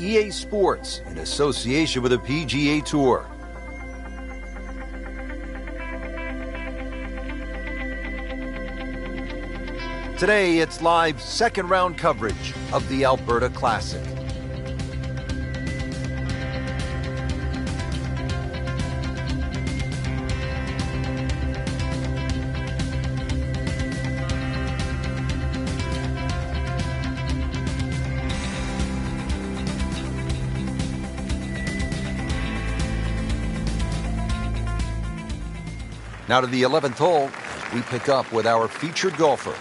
EA Sports in association with the PGA Tour. Today, it's live second round coverage of the Alberta Classic. Now to the 11th hole, we pick up with our featured golfer.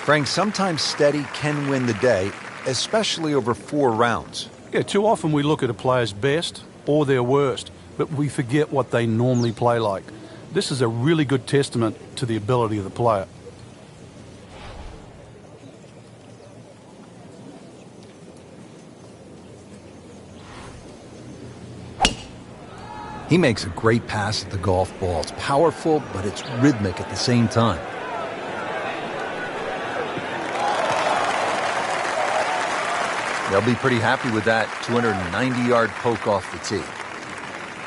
Frank, sometimes steady can win the day, especially over 4 rounds. Yeah, too often we look at a player's best or their worst, but we forget what they normally play like. This is a really good testament to the ability of the player. He makes a great pass at the golf ball. It's powerful, but it's rhythmic at the same time. They'll be pretty happy with that 290-yard poke off the tee.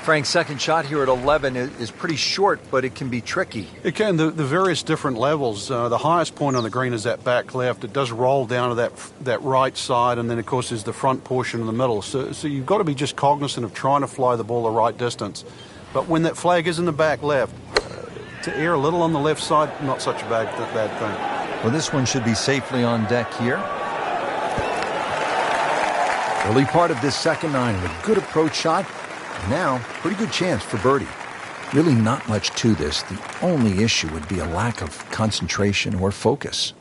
Frank's second shot here at 11 is pretty short, but it can be tricky. It can. The various different levels. The highest point on the green is that back left. It does roll down to that right side, and then, of course, there's the front portion in the middle. So you've got to be just cognizant of trying to fly the ball the right distance. But when that flag is in the back left, to err a little on the left side, not such a bad thing. Well, this one should be safely on deck here. Early part of this second nine, a good approach shot. Now, pretty good chance for birdie. Really not much to this. The only issue would be a lack of concentration or focus.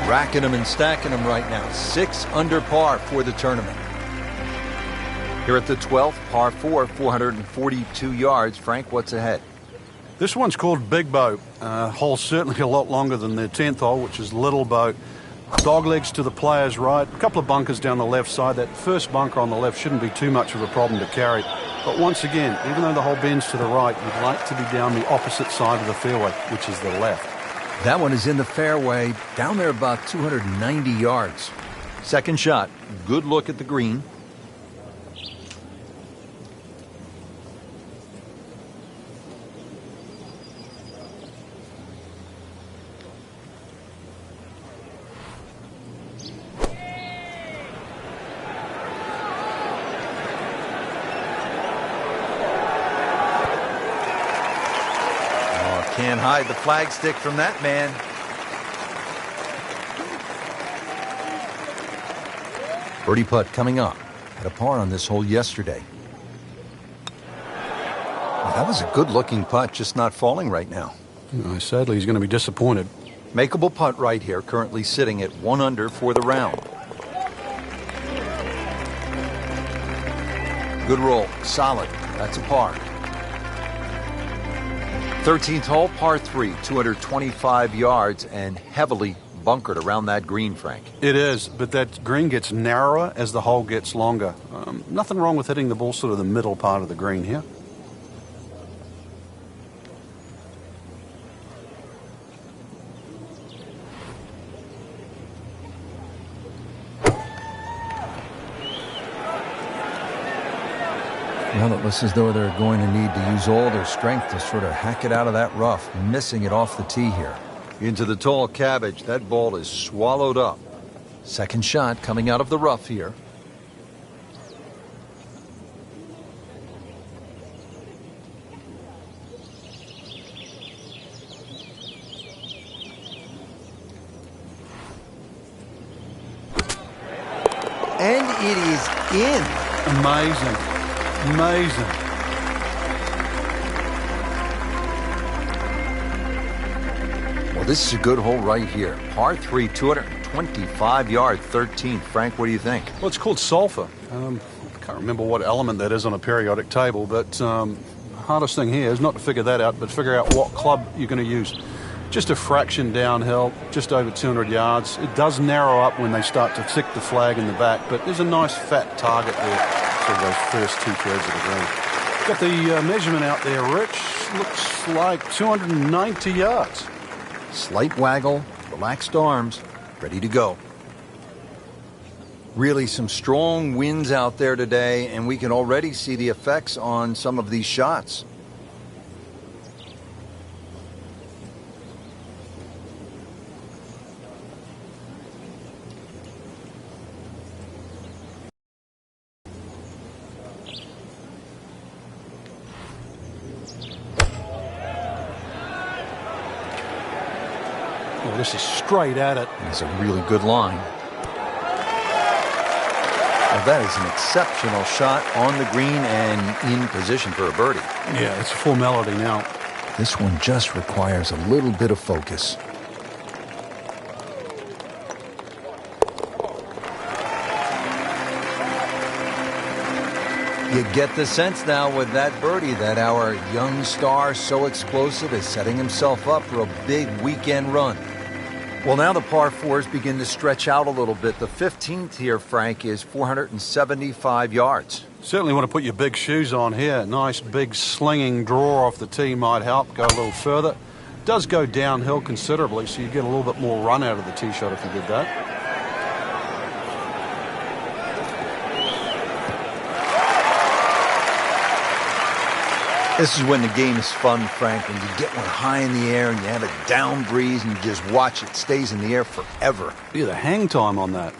Racking them and stacking them right now. 6 under par for the tournament. Here at the 12th, par 4, 442 yards. Frank, what's ahead? This one's called Big Boat. Hole's certainly a lot longer than the 10th hole, which is Little Boat. Dog legs to the player's right. A couple of bunkers down the left side. That first bunker on the left shouldn't be too much of a problem to carry. But once again, even though the hole bends to the right, you'd like to be down the opposite side of the fairway, which is the left. That one is in the fairway, down there about 290 yards. Second shot, good look at the green. Can't hide the flagstick from that man. Birdie putt coming up. Had a par on this hole yesterday. Well, that was a good-looking putt, just not falling right now. Sadly, he's going to be disappointed. Makeable putt right here, currently sitting at 1 under for the round. Good roll, solid. That's a par. 13th hole, par 3, 225 yards and heavily bunkered around that green, Frank. It is, but that green gets narrower as the hole gets longer. Nothing wrong with hitting the ball sort of the middle part of the green here. Well, it looks as though they're going to need to use all their strength to sort of hack it out of that rough, missing it off the tee here. Into the tall cabbage, that ball is swallowed up. Second shot coming out of the rough here. And it is in. Amazing. Amazing. Well, this is a good hole right here. Par 3, 225 yard, 13th. Frank, what do you think? Well, it's called sulfur. I can't remember what element that is on a periodic table, but hardest thing here is not to figure that out, but figure out what club you're going to use. Just a fraction downhill, just over 200 yards. It does narrow up when they start to stick the flag in the back, but there's a nice fat target there for those first 2/3 of the green. Got the measurement out there, Rich. Looks like 290 yards. Slight waggle, relaxed arms, ready to go. Really some strong winds out there today, and we can already see the effects on some of these shots. Oh, this is straight at it. It's a really good line. Well, that is an exceptional shot on the green and in position for a birdie. Yeah, it's a formality now. This one just requires a little bit of focus. You get the sense now with that birdie that our young star, so explosive, is setting himself up for a big weekend run. Well, now the par fours begin to stretch out a little bit. The 15th here, Frank, is 475 yards. Certainly want to put your big shoes on here. Nice big slinging draw off the tee might help go a little further. It does go downhill considerably, so you get a little bit more run out of the tee shot if you did that. This is when the game is fun, Frank, when you get one high in the air and you have a down breeze and you just watch it stays in the air forever. Look at the hang time on that.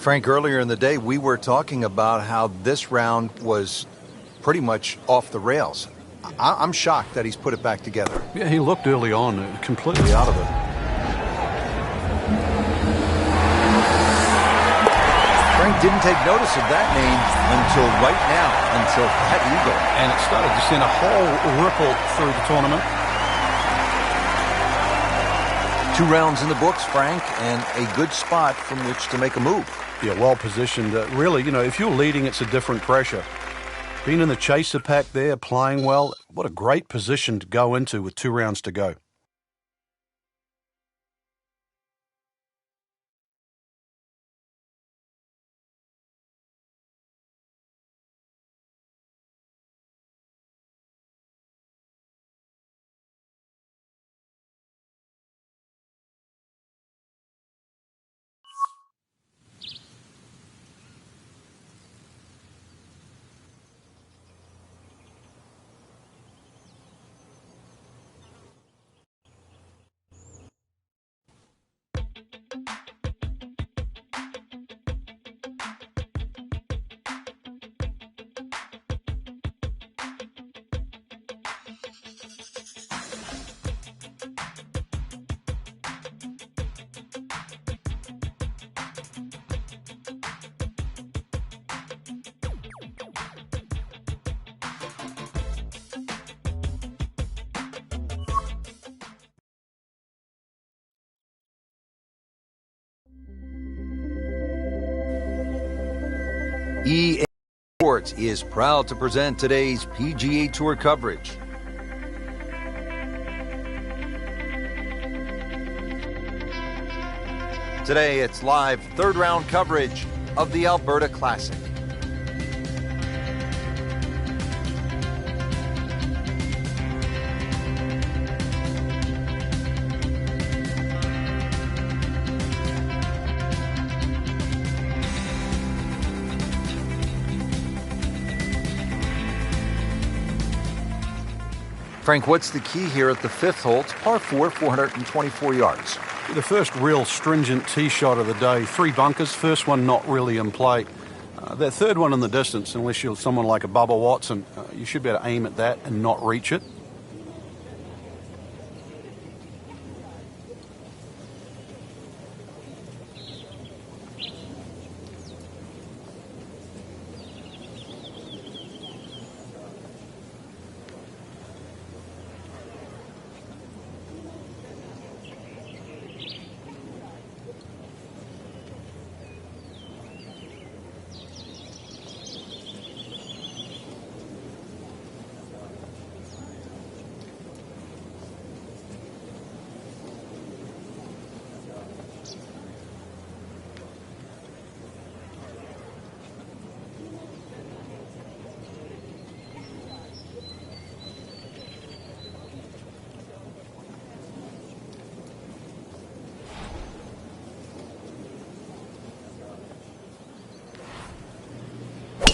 Frank, earlier in the day, we were talking about how this round was pretty much off the rails. I'm shocked that he's put it back together. Yeah, he looked early on completely out of it. Frank didn't take notice of that name until right now, until that eagle. And it started to send a whole ripple through the tournament. 2 rounds in the books, Frank, and a good spot from which to make a move. Yeah, well positioned. Really, if you're leading, it's a different pressure. Being in the chaser pack there, playing well, what a great position to go into with 2 rounds to go. EA Sports is proud to present today's PGA Tour coverage. Today, it's live 3rd round coverage of the Alberta Classic. Frank, what's the key here at the 5th hole? It's par 4, 424 yards. The first real stringent tee shot of the day. 3 bunkers, first one not really in play. That third one in the distance, unless you're someone like a Bubba Watson, you should be able to aim at that and not reach it.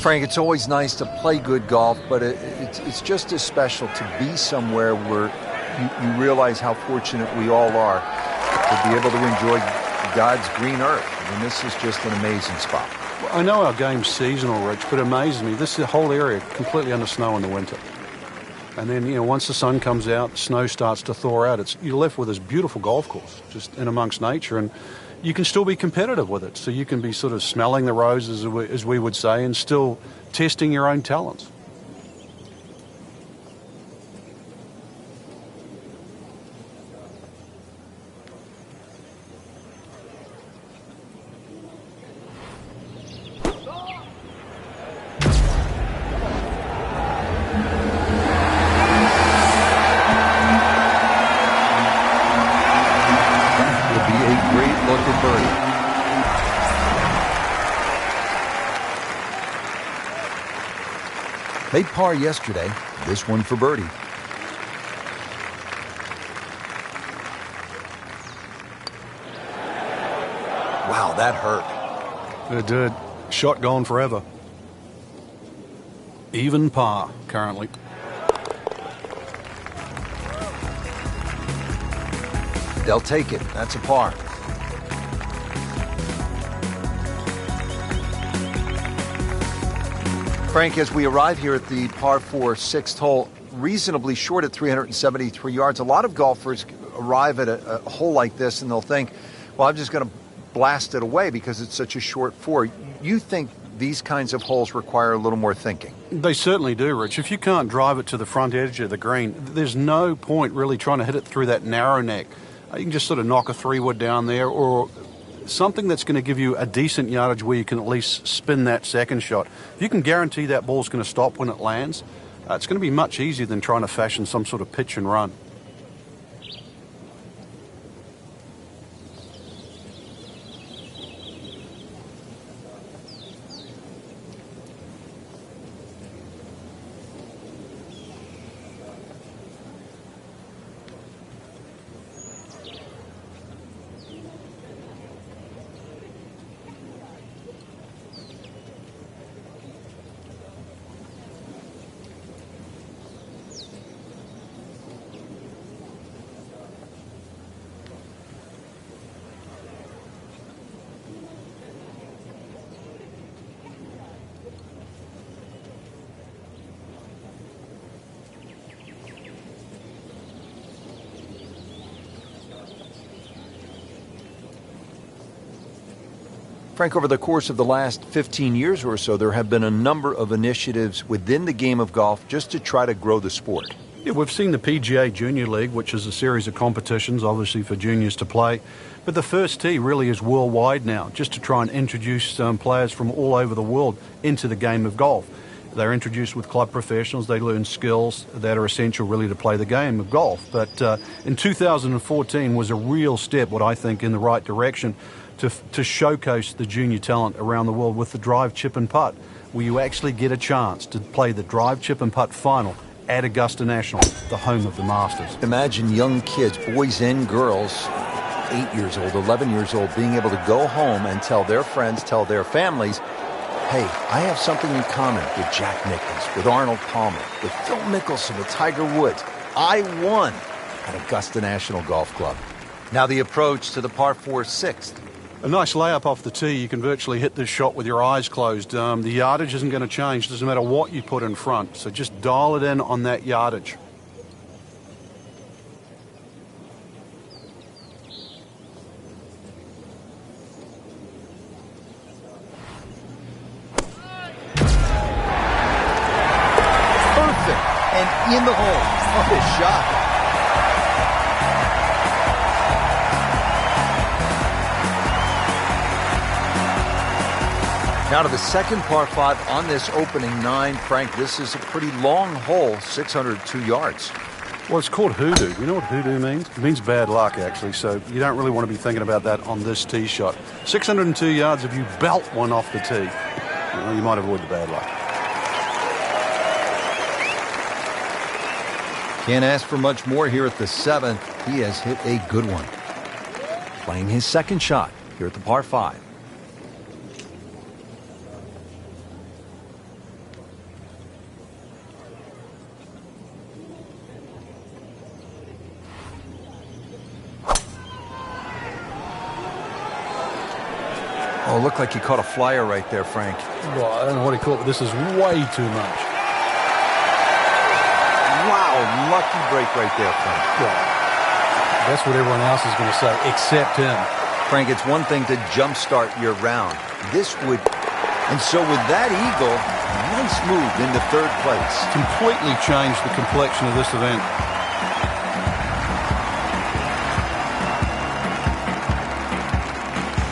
Frank, it's always nice to play good golf, but it's just as special to be somewhere where you realize how fortunate we all are to be able to enjoy God's green earth. I mean, this is just an amazing spot. Well, I know our game's seasonal, Rich, but it amazes me. This whole area completely under snow in the winter. And then, once the sun comes out, snow starts to thaw out. You're left with this beautiful golf course just in amongst nature, and you can still be competitive with it. So you can be sort of smelling the roses, as we would say, and still testing your own talents. Made par yesterday, this one for birdie. Wow, that hurt. It did. Shot gone forever. Even par currently. They'll take it. That's a par. Frank, as we arrive here at the par 4 sixth hole, reasonably short at 373 yards, a lot of golfers arrive at a hole like this and they'll think, well, I'm just going to blast it away because it's such a short four. You think these kinds of holes require a little more thinking? They certainly do, Rich. If you can't drive it to the front edge of the green, there's no point really trying to hit it through that narrow neck. You can just sort of knock a 3-wood down there, or something that's going to give you a decent yardage where you can at least spin that second shot. If you can guarantee that ball's going to stop when it lands, it's going to be much easier than trying to fashion some sort of pitch and run. Frank, over the course of the last 15 years or so, there have been a number of initiatives within the game of golf just to try to grow the sport. Yeah, we've seen the PGA Junior League, which is a series of competitions, obviously for juniors to play. But the first tee really is worldwide now, just to try and introduce players from all over the world into the game of golf. They're introduced with club professionals. They learn skills that are essential really to play the game of golf. But in 2014 was a real step, what I think, in the right direction to showcase the junior talent around the world with the drive, chip and putt, where you actually get a chance to play the drive, chip and putt final at Augusta National, the home of the Masters. Imagine young kids, boys and girls, 8 years old, 11 years old, being able to go home and tell their friends, tell their families, hey, I have something in common with Jack Nicklaus, with Arnold Palmer, with Phil Mickelson, with Tiger Woods. I won at Augusta National Golf Club. Now the approach to the par 4 sixth. A nice layup off the tee. You can virtually hit this shot with your eyes closed. The yardage isn't going to change. Doesn't matter what you put in front. So just dial it in on that yardage. Perfect. And in the hole. What a shot. Now to the second par 5 on this opening 9. Frank, this is a pretty long hole, 602 yards. Well, it's called hoodoo. You know what hoodoo means? It means bad luck, actually, so you don't really want to be thinking about that on this tee shot. 602 yards, if you belt one off the tee, well, you might avoid the bad luck. Can't ask for much more here at the 7th. He has hit a good one. Playing his second shot here at the par 5. Oh, looked like he caught a flyer right there, Frank. Well, I don't know what he caught, but this is way too much. Wow, lucky break right there, Frank. Well, that's what everyone else is going to say, except him. Frank, it's one thing to jumpstart your round. This would... And so with that eagle, nice move into third place. Completely changed the complexion of this event.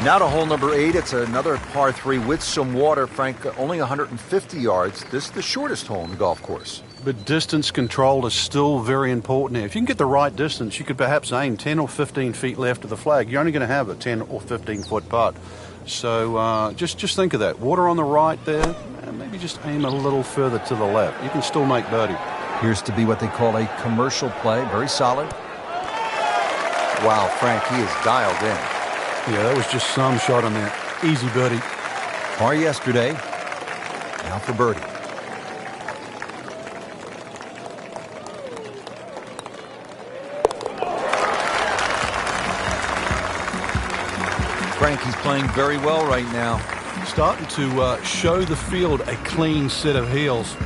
Now to hole number 8. It's another par 3 with some water. Frank, only 150 yards. This is the shortest hole in the golf course. But distance control is still very important here. If you can get the right distance, you could perhaps aim 10 or 15 feet left of the flag. You're only going to have a 10 or 15 foot putt. So just think of that. Water on the right there, and maybe just aim a little further to the left. You can still make birdie. Here's to be what they call a commercial play. Very solid. Wow, Frank, he is dialed in. Yeah, that was just some shot on there. Easy birdie. Par yesterday. Now for birdie. Frank, he's playing very well right now. Starting to show the field a clean set of heels.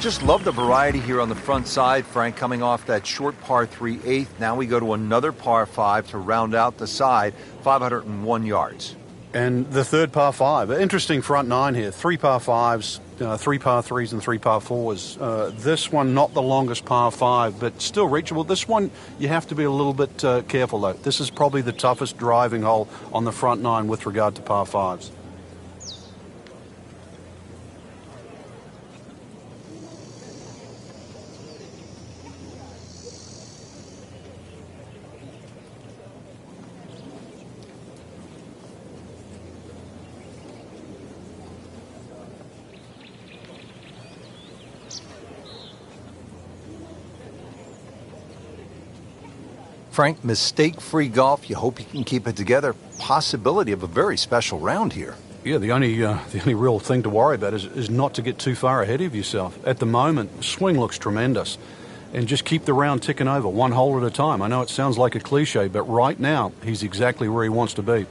Just love the variety here on the front side, Frank, coming off that short par 3 8th. Now we go to another par 5 to round out the side, 501 yards. And the third par 5. Interesting front 9 here. 3 par 5s, 3 par 3s, and 3 par 4s. This one, not the longest par 5, but still reachable. This one, you have to be a little bit careful, though. This is probably the toughest driving hole on the front 9 with regard to par 5s. Frank, mistake-free golf. You hope you can keep it together. Possibility of a very special round here. Yeah, the only real thing to worry about is not to get too far ahead of yourself. At the moment, the swing looks tremendous. And just keep the round ticking over, one hole at a time. I know it sounds like a cliche, but right now, he's exactly where he wants to be.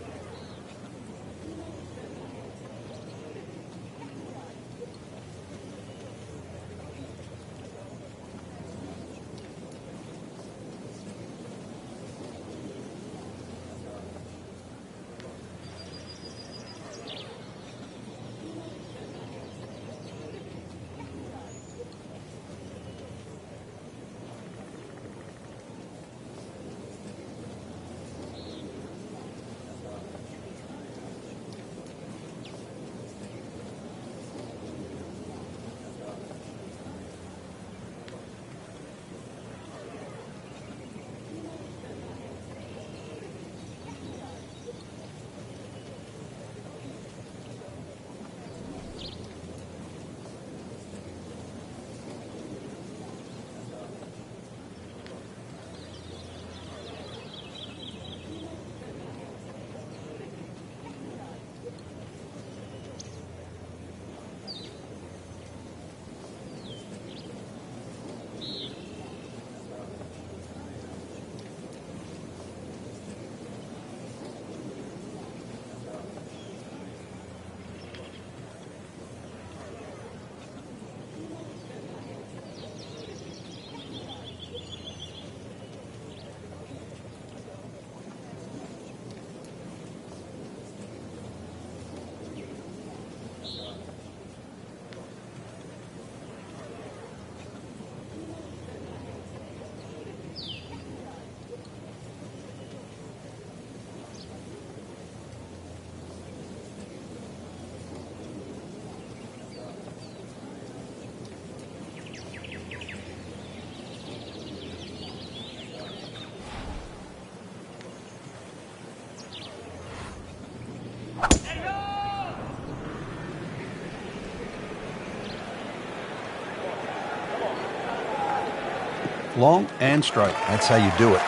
long and straight. That's how you do it.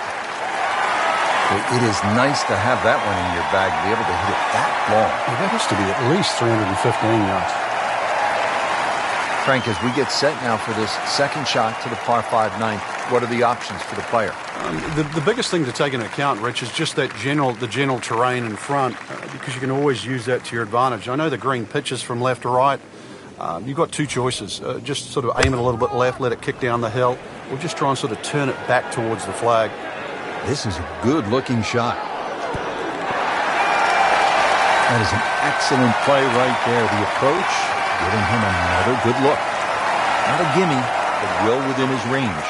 Well, it is nice to have that one in your bag, to be able to hit it that long. Well, that has to be at least 315 yards. Frank, as we get set now for this second shot to the par 5 ninth, what are the options for the player? The biggest thing to take into account, Rich, is just the general terrain in front, because you can always use that to your advantage. I know the green pitches from left to right. You've got two choices. Just sort of aim it a little bit left, let it kick down the hill, or just try and sort of turn it back towards the flag. This is a good-looking shot. That is an excellent play right there. The approach, giving him another good look. Not a gimme, but well within his range.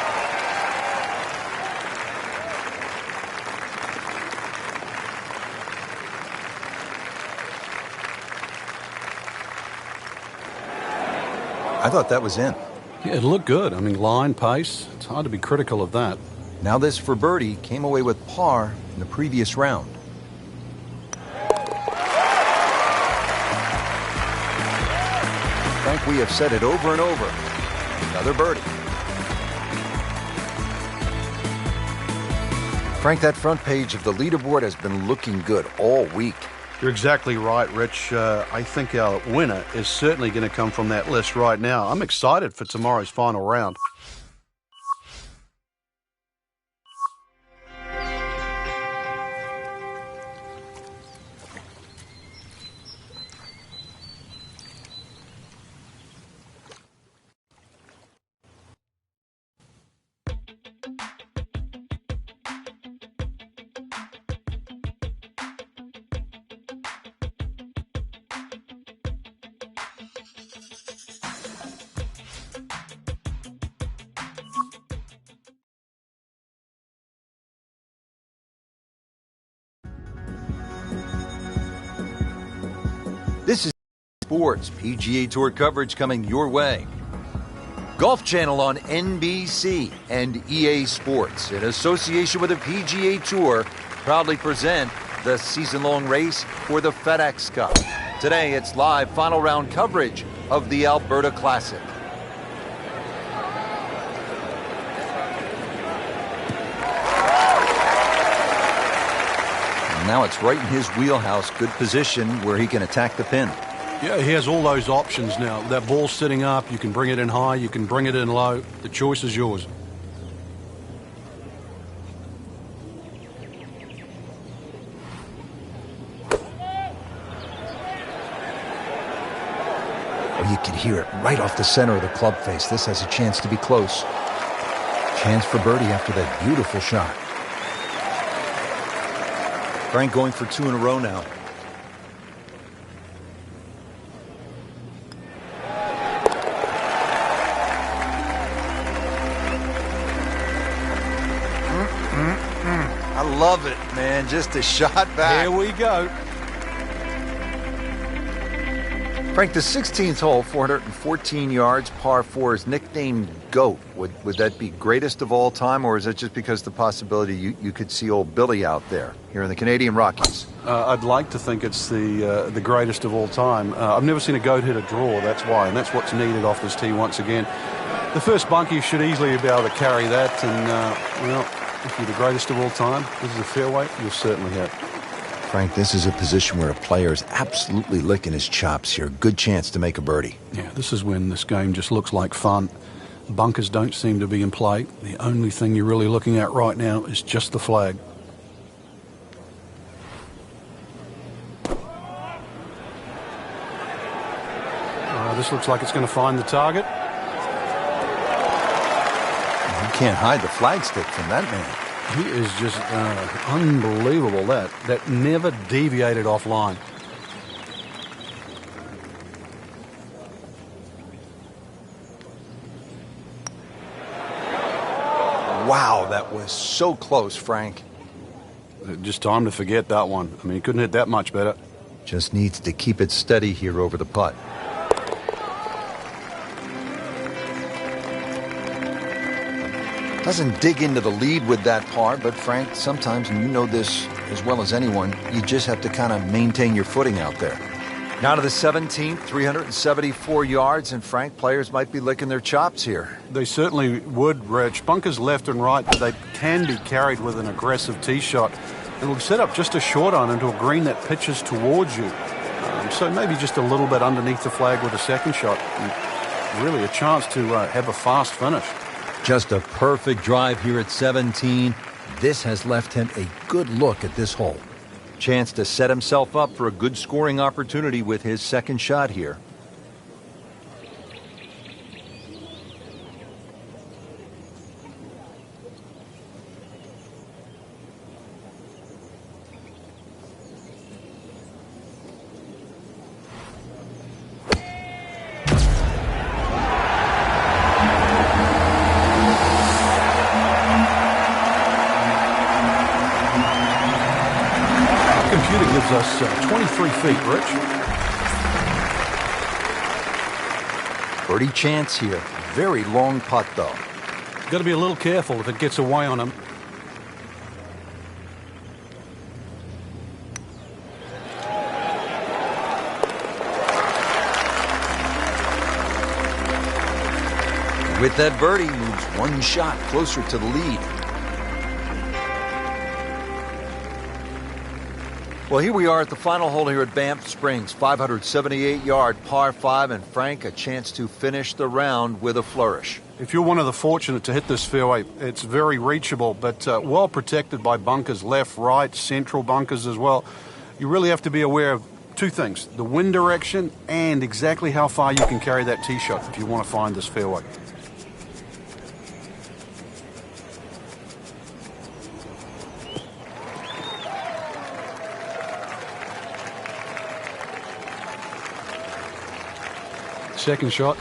I thought that was in. Yeah, it looked good. I mean, line, pace, it's hard to be critical of that. Now this for birdie came away with par in the previous round. Frank, we have said it over and over. Another birdie. Frank, that front page of the leaderboard has been looking good all week. You're exactly right, Rich. I think our winner is certainly going to come from that list right now. I'm excited for tomorrow's final round. This is Sports PGA Tour coverage coming your way. Golf Channel on NBC and EA Sports, in association with the PGA Tour, proudly present the season-long race for the FedEx Cup. Today, it's live final round coverage of the Alberta Classic. Now it's right in his wheelhouse, good position where he can attack the pin. Yeah, he has all those options now. That ball's sitting up, you can bring it in high, you can bring it in low. The choice is yours. Oh, you can hear it right off the center of the club face. This has a chance to be close. Chance for birdie after that beautiful shot. Frank going for two in a row now. I love it, man. Just a shot back. Here we go. Frank, the 16th hole, 414 yards, par 4, is nicknamed GOAT. Would that be greatest of all time, or is it just because the possibility you could see old Billy out there here in the Canadian Rockies? I'd like to think it's the greatest of all time. I've never seen a GOAT hit a draw, that's why, and that's what's needed off this tee once again. The first bunkie should easily be able to carry that, and, well, if you're the greatest of all time, this is a fairway, you'll certainly hit. Frank, this is a position where a player is absolutely licking his chops here. Good chance to make a birdie. Yeah, this is when this game just looks like fun. Bunkers don't seem to be in play. The only thing you're really looking at right now is just the flag. This looks like it's going to find the target. You can't hide the flagstick from that man. He is just unbelievable. That never deviated offline. Wow, that was so close, Frank. Just time to forget that one. I mean, he couldn't hit that much better. Just needs to keep it steady here over the putt. Doesn't dig into the lead with that par, but Frank, sometimes, and you know this as well as anyone, you just have to kind of maintain your footing out there. Now to the 17th, 374 yards, and Frank, players might be licking their chops here. They certainly would, Rich. Bunkers left and right, but they can be carried with an aggressive tee shot. It will set up just a short iron into a green that pitches towards you. So maybe just a little bit underneath the flag with a second shot. And really a chance to have a fast finish. Just a perfect drive here at 17. This has left him a good look at this hole. Chance to set himself up for a good scoring opportunity with his second shot here. Computer gives us 23 feet, Rich. Birdie chance here. Very long putt, though. Got to be a little careful if it gets away on him. With that birdie, moves one shot closer to the lead. Well, here we are at the final hole here at Banff Springs, 578-yard par 5, and Frank, a chance to finish the round with a flourish. If you're one of the fortunate to hit this fairway, it's very reachable, but well protected by bunkers, left, right, central bunkers as well. You really have to be aware of two things, the wind direction and exactly how far you can carry that tee shot if you want to find this fairway. Second shot.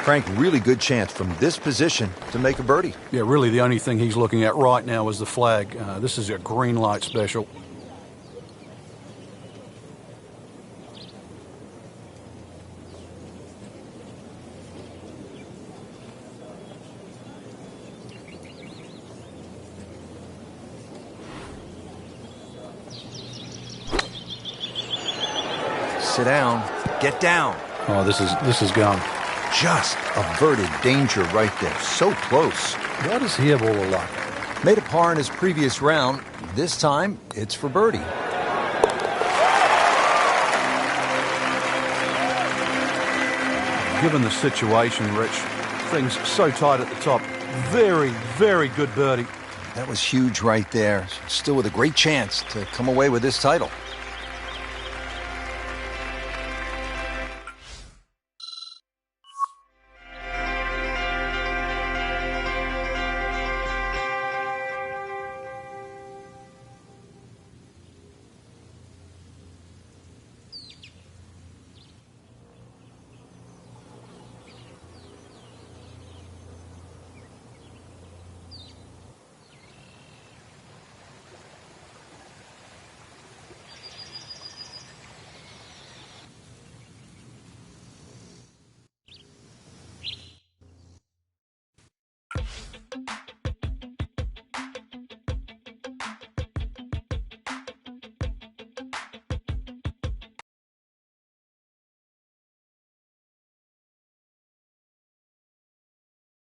Frank, really good chance from this position to make a birdie. Yeah, really the only thing he's looking at right now is the flag. This is a green light special. Sit down. Get down. Oh, this is gone. Just averted danger right there. So close. Why does he have all the luck? Made a par in his previous round. This time, it's for birdie. Given the situation, Rich, things so tight at the top. Very, very good birdie. That was huge right there. Still with a great chance to come away with this title.